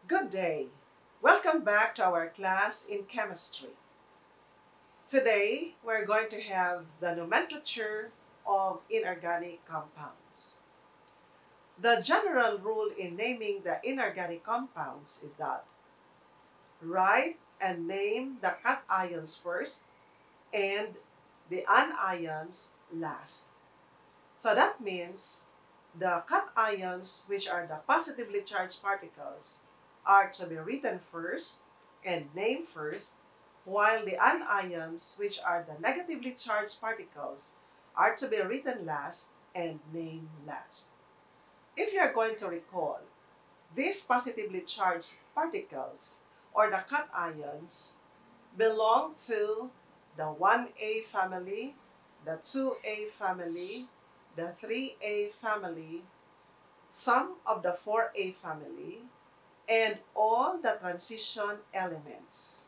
Good day. Welcome back to our class in chemistry. Today, we're going to have the nomenclature of inorganic compounds. The general rule in naming the inorganic compounds is that write and name the cations first and the anions last. So that means the cations, which are the positively charged particles, are to be written first and named first, while the anions, which are the negatively charged particles, are to be written last and named last. If you are going to recall, these positively charged particles, or the cations, belong to the 1A family, the 2A family, the 3A family, some of the 4A family, and all the transition elements.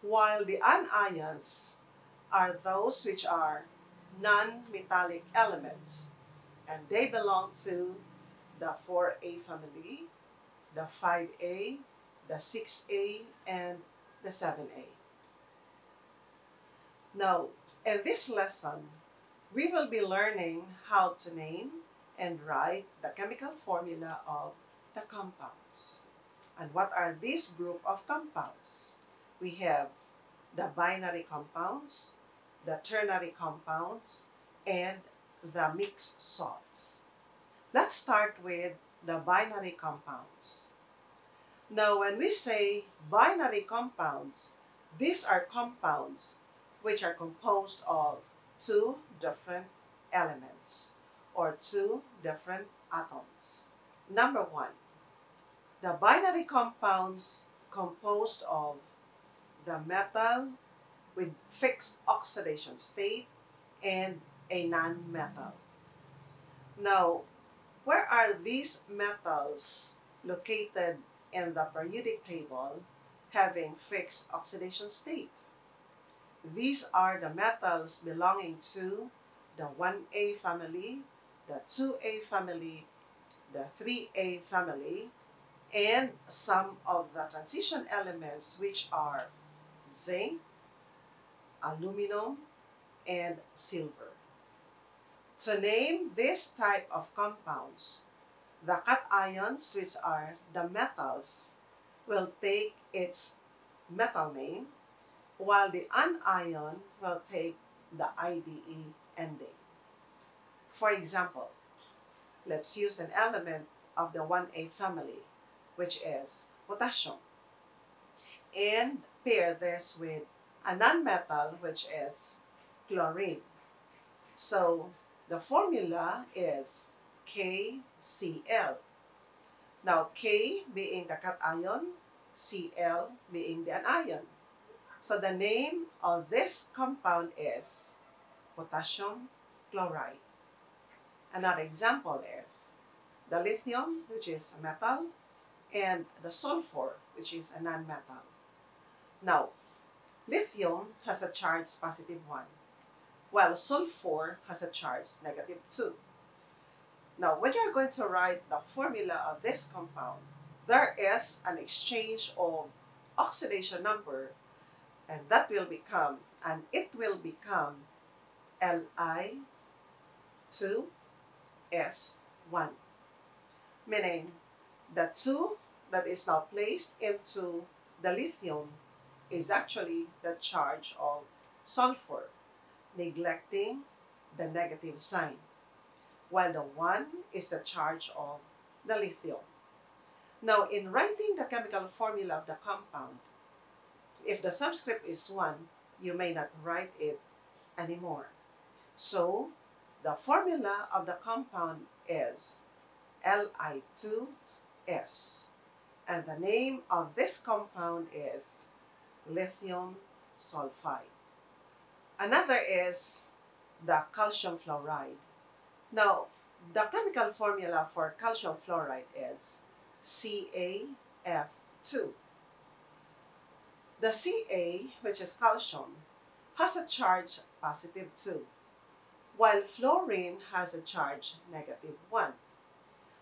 While the anions are those which are non-metallic elements, and they belong to the 4A family, the 5A, the 6A, and the 7A. Now, in this lesson, we will be learning how to name and write the chemical formula of the compounds. And what are these group of compounds? We have the binary compounds, the ternary compounds, and the mixed salts. Let's start with the binary compounds. Now, when we say binary compounds, these are compounds which are composed of two different elements or two different atoms. Number one, the binary compounds composed of the metal with fixed oxidation state and a non-metal. Now, where are these metals located in the periodic table having fixed oxidation state? These are the metals belonging to the 1A family, the 2A family, the 3A family, and some of the transition elements which are zinc, aluminum, and silver. To name this type of compounds, the cations, which are the metals, will take its metal name, while the anion will take the IDE ending. For example, let's use an element of the 1A family, which is potassium, and pair this with a nonmetal, which is chlorine. So the formula is KCl. Now, K being the cation, Cl being the anion. So the name of this compound is potassium chloride. Another example is the lithium, which is a metal, and the sulfur, which is a nonmetal. Now, lithium has a charge +1, while sulfur has a charge -2. Now, when you're going to write the formula of this compound, there is an exchange of oxidation number, and it will become Li2S1, meaning the 2 that is now placed into the lithium is actually the charge of sulfur, neglecting the negative sign, while the 1 is the charge of the lithium. Now, in writing the chemical formula of the compound, if the subscript is 1, you may not write it anymore. So, the formula of the compound is Li2S. And the name of this compound is lithium sulfide. Another is the calcium fluoride. Now, the chemical formula for calcium fluoride is CaF2. The Ca, which is calcium, has a charge +2, while fluorine has a charge -1.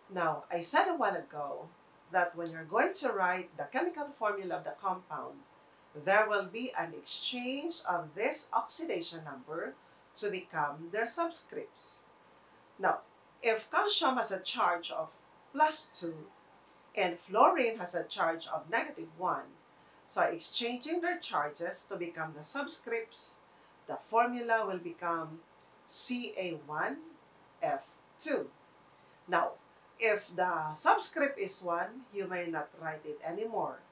Now, I said a while ago that when you're going to write the chemical formula of the compound, there will be an exchange of this oxidation number to become their subscripts. Now, if calcium has a charge of +2 and fluorine has a charge of -1, so exchanging their charges to become the subscripts, the formula will become Ca1F2. Now, if the subscript is 1, you may not write it anymore.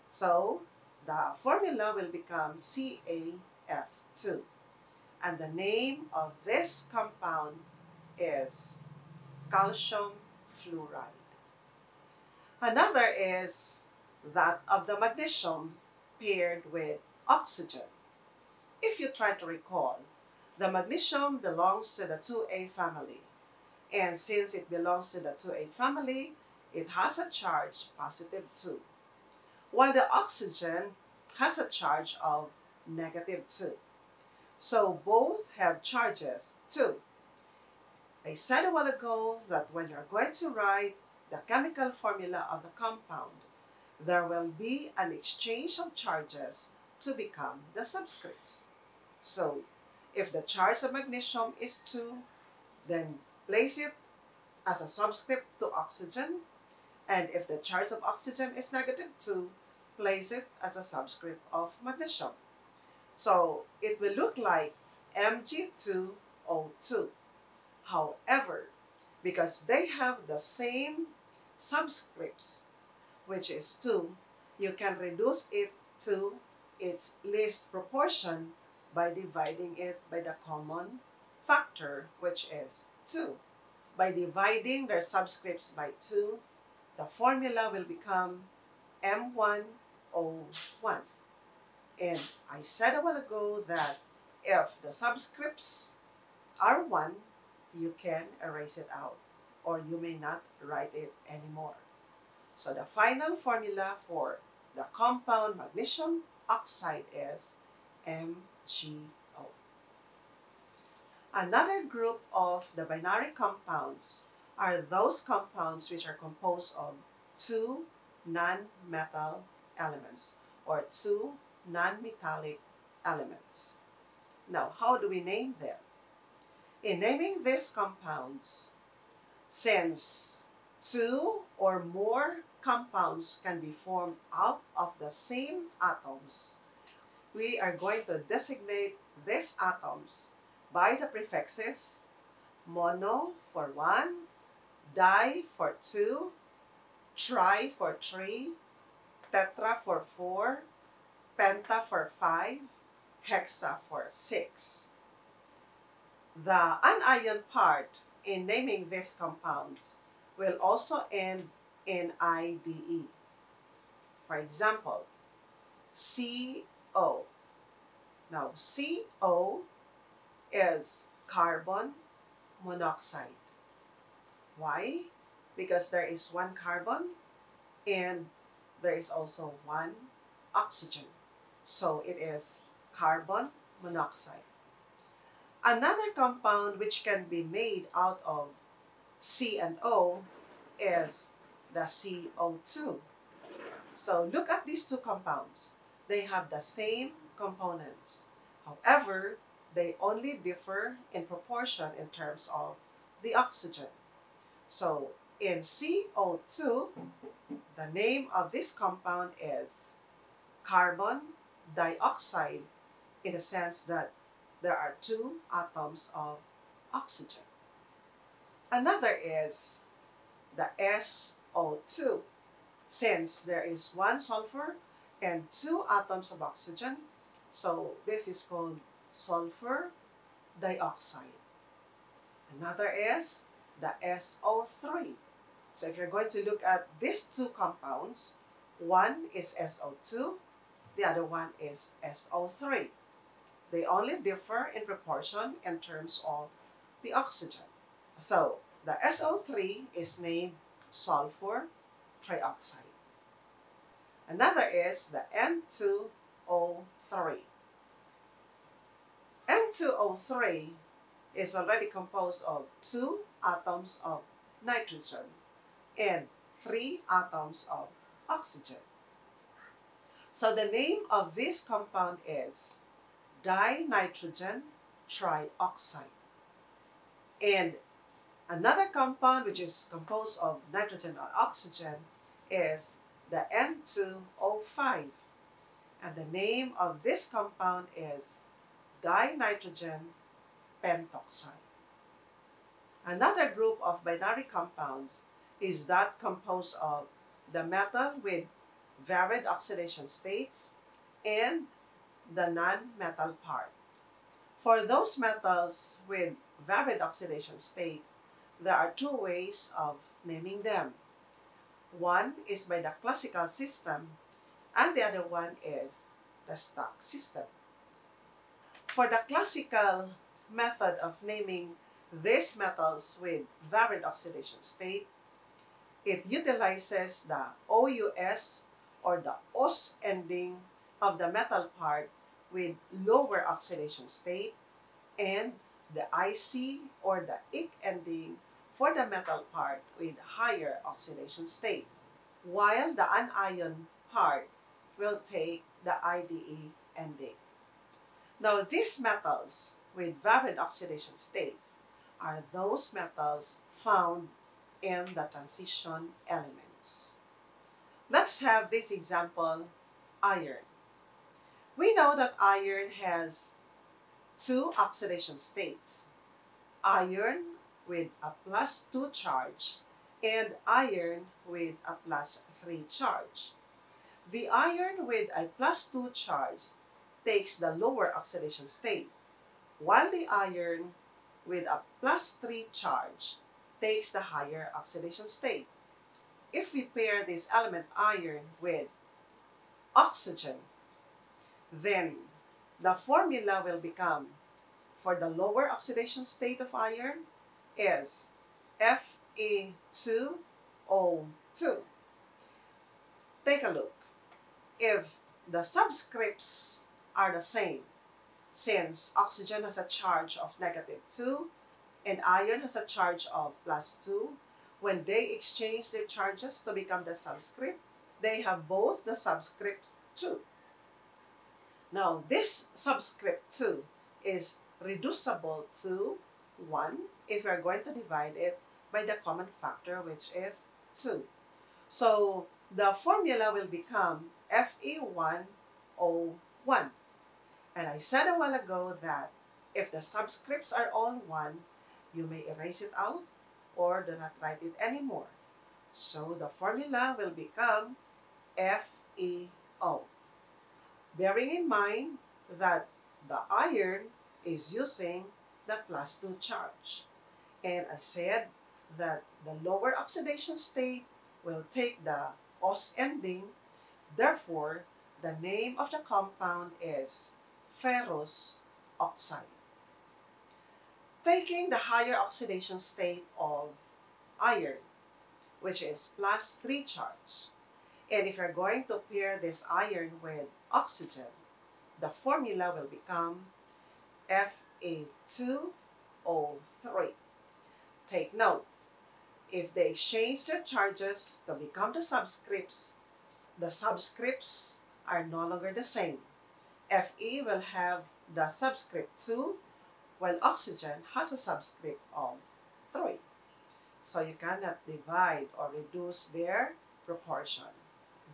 So, the formula will become CaF2. And the name of this compound is calcium fluoride. Another is that of the magnesium paired with oxygen. If you try to recall, the magnesium belongs to the 2A family. And since it belongs to the 2A family, it has a charge +2, while the oxygen has a charge of -2. So both have charges 2. I said a while ago that when you're going to write the chemical formula of the compound, there will be an exchange of charges to become the subscripts. So if the charge of magnesium is 2, then place it as a subscript to oxygen. And if the charge of oxygen is -2, place it as a subscript of magnesium. So it will look like Mg2O2. However, because they have the same subscripts, which is 2, you can reduce it to its least proportion by dividing it by the common factor, which is 2. By dividing their subscripts by 2, the formula will become M1O1. And I said a while ago that if the subscripts are 1, you can erase it out, or you may not write it anymore. So the final formula for the compound magnesium oxide is MgO. Another group of the binary compounds are those compounds which are composed of 2 non-metal elements or 2 non-metallic elements. Now, how do we name them? In naming these compounds, since 2 or more compounds can be formed out of the same atoms, we are going to designate these atoms by the prefixes mono for 1, di for 2, tri for 3, tetra for 4, penta for 5, hexa for 6. The anion part in naming these compounds will also end in IDE. For example, CO. Now, CO is carbon monoxide. Why? Because there is 1 carbon and there is also 1 oxygen. So it is carbon monoxide. Another compound which can be made out of C and O is the CO2. So look at these 2 compounds. They have the same components. However, they only differ in proportion in terms of the oxygen. So in CO2, the name of this compound is carbon dioxide, in the sense that there are 2 atoms of oxygen. Another is the SO2. Since there is 1 sulfur and 2 atoms of oxygen, so this is called sulfur dioxide. Another is the SO3. So if you're going to look at these 2 compounds, one is SO2, the other one is SO3. They only differ in proportion in terms of the oxygen. So the SO3 is named sulfur trioxide. Another is the N2O3. N2O3 is already composed of 2 atoms of nitrogen and 3 atoms of oxygen. So the name of this compound is dinitrogen trioxide. And another compound which is composed of nitrogen and oxygen is the N2O5. And the name of this compound is dinitrogen pentoxide. Another group of binary compounds is that composed of the metal with varied oxidation states and the non-metal part. For those metals with varied oxidation state, there are two ways of naming them. One is by the classical system, and the other one is the stock system. For the classical method of naming these metals with varied oxidation state, it utilizes the OUS or the OS ending of the metal part with lower oxidation state and the IC or the IC ending for the metal part with higher oxidation state, while the anion part will take the IDE ending. Now, these metals with varied oxidation states are those metals found in the transition elements. Let's have this example, iron. We know that iron has two oxidation states, iron with a +2 charge and iron with a +3 charge. The iron with a +2 charge takes the lower oxidation state, while the iron with a +3 charge takes the higher oxidation state. If we pair this element iron with oxygen, then the formula will become, for the lower oxidation state of iron, is Fe2O2. Take a look. If the subscripts are the same, since oxygen has a charge of -2 and iron has a charge of +2, when they exchange their charges to become the subscript, they have both the subscripts 2. Now, this subscript 2 is reducible to 1 if we are going to divide it by the common factor, which is 2. So, the formula will become Fe1O1. And I said a while ago that if the subscripts are all 1, you may erase it out or do not write it anymore. So the formula will become FeO. Bearing in mind that the iron is using the +2 charge. And I said that the lower oxidation state will take the OS ending. Therefore, the name of the compound is ferrous oxide. Taking the higher oxidation state of iron, which is +3 charge, and if you're going to pair this iron with oxygen, the formula will become Fa2O3. Take note, if they exchange their charges to become the subscripts are no longer the same. Fe will have the subscript 2, while oxygen has a subscript of 3. So you cannot divide or reduce their proportion.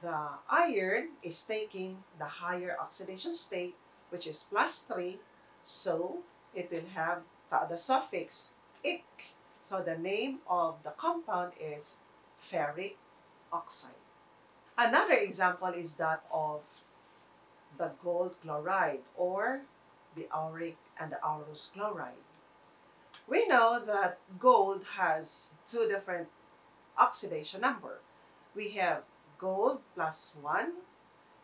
The iron is taking the higher oxidation state, which is +3, so it will have the suffix -ic. So the name of the compound is ferric oxide. Another example is that of the gold chloride or the auric and the aurous chloride. We know that gold has two different oxidation number. We have gold +1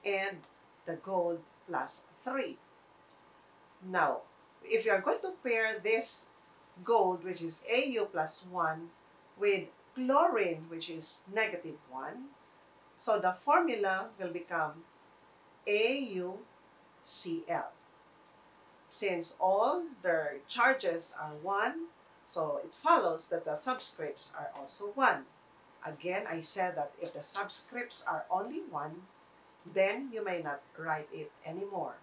and the gold +3. Now, if you are going to pair this gold, which is Au +1, with chlorine, which is -1, so the formula will become AuCl. Since all their charges are 1, so it follows that the subscripts are also 1. Again, I said that if the subscripts are only one, then you may not write it anymore.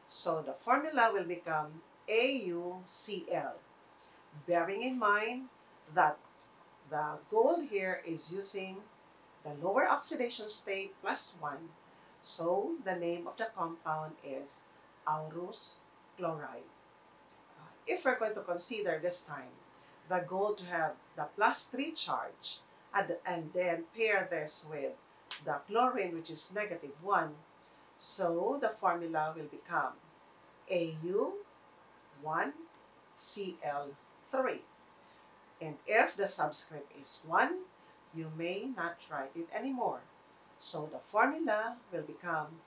So the formula will become AuCl, bearing in mind that the goal here is using the lower oxidation state plus 1. So the name of the compound is aurous chloride. If we're going to consider this time the goal to have the plus 3 charge and then pair this with the chlorine, which is negative 1, so the formula will become Au1Cl3. And if the subscript is 1, you may not write it anymore. So the formula will become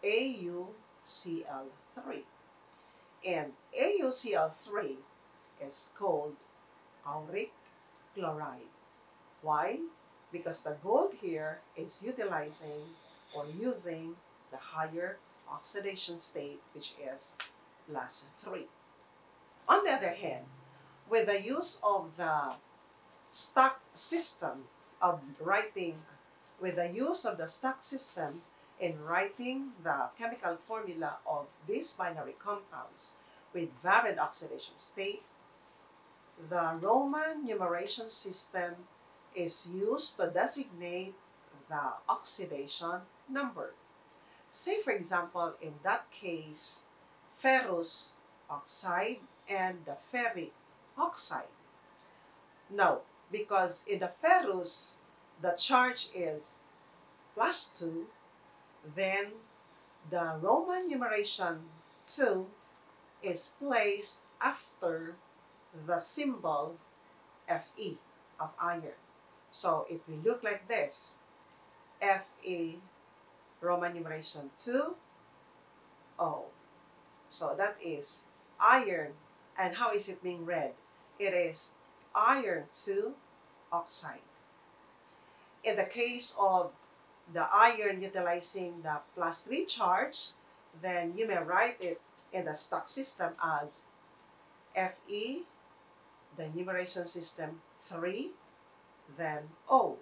AuCl3. And AuCl3 is called auric chloride. Why? Because the goal here is utilizing or using the higher oxidation state, which is plus 3. On the other hand, with the use of the stock system of writing, in writing the chemical formula of these binary compounds with varied oxidation states, the Roman numeration system is used to designate the oxidation number. Say, for example, in that case, ferrous oxide and the ferric oxide. Now, because in the ferrous, the charge is plus 2, then the Roman numeration 2 is placed after the symbol Fe of iron. So it will look like this: Fe, Roman numeration 2, O. So that is iron. And how is it being read? It is iron 2 oxide. In the case of the iron utilizing the plus 3 charge, then you may write it in the stock system as Fe, the numeration system 3, then O.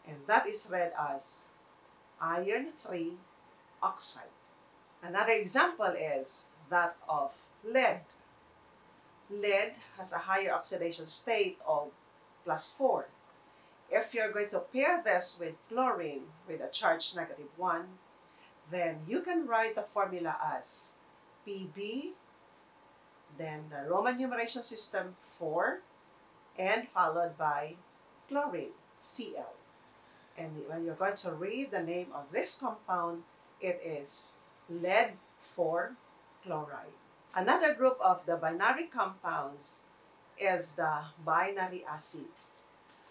And that is read as iron 3 oxide. Another example is that of lead. Lead has a higher oxidation state of plus 4. If you're going to pair this with chlorine with a charge negative 1, then you can write the formula as Pb, then the Roman numeration system 4, and followed by chlorine, Cl. And when you're going to read the name of this compound, it is lead 4 chloride. Another group of the binary compounds is the binary acids.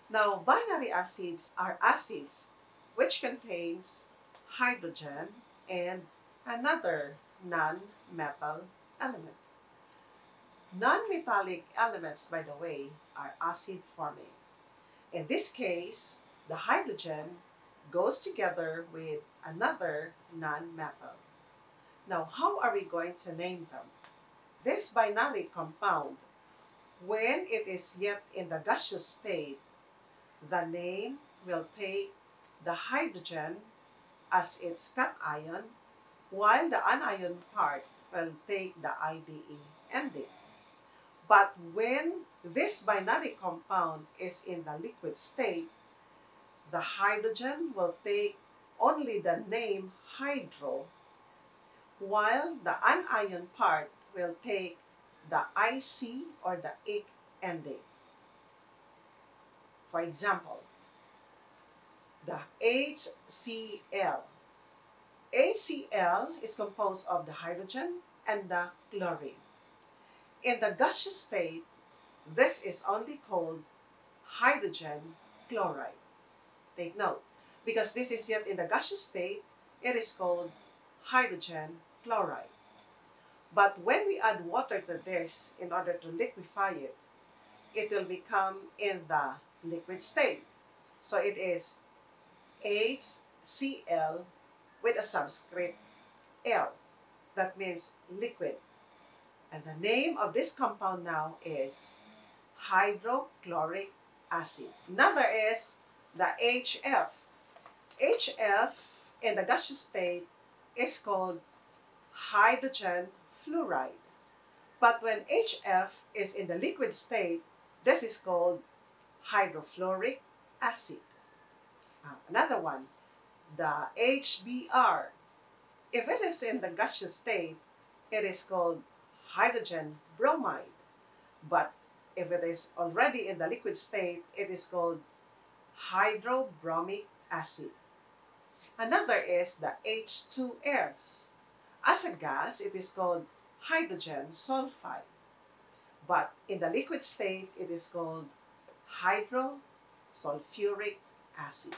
Now, binary acids are acids which contains hydrogen and another non-metal element. Non-metallic elements, by the way, are acid forming. In this case, the hydrogen goes together with another non-metal. Now, how are we going to name them? This binary compound, when it is yet in the gaseous state, the name will take the hydrogen as its cation, while the anion part will take the IDE ending. But when this binary compound is in the liquid state, the hydrogen will take only the name hydro, while the anion part will take the IC or the ic ending. For example, the HCl. HCl is composed of the hydrogen and the chlorine. In the gaseous state, this is only called hydrogen chloride. Take note, because this is yet in the gaseous state, it is called hydrogen chloride. But when we add water to this in order to liquefy it, it will become in the liquid state. So it is HCl with a subscript L. That means liquid. And the name of this compound now is hydrochloric acid. Another is the HF. HF in the gaseous state is called hydrogen fluoride. But when HF is in the liquid state, this is called hydrofluoric acid. Another one, the HBr. If it is in the gaseous state, it is called hydrogen bromide. But if it is already in the liquid state, it is called hydrobromic acid. Another is the H2S. As a gas, it is called hydrogen sulfide. But in the liquid state, it is called hydrosulfuric acid.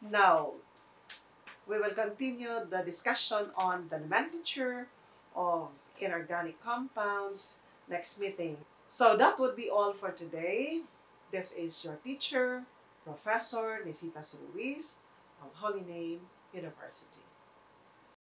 Now, we will continue the discussion on the nomenclature of inorganic compounds next meeting. So that would be all for today. This is your teacher, Professor Nisitas Ruiz of Holy Name University.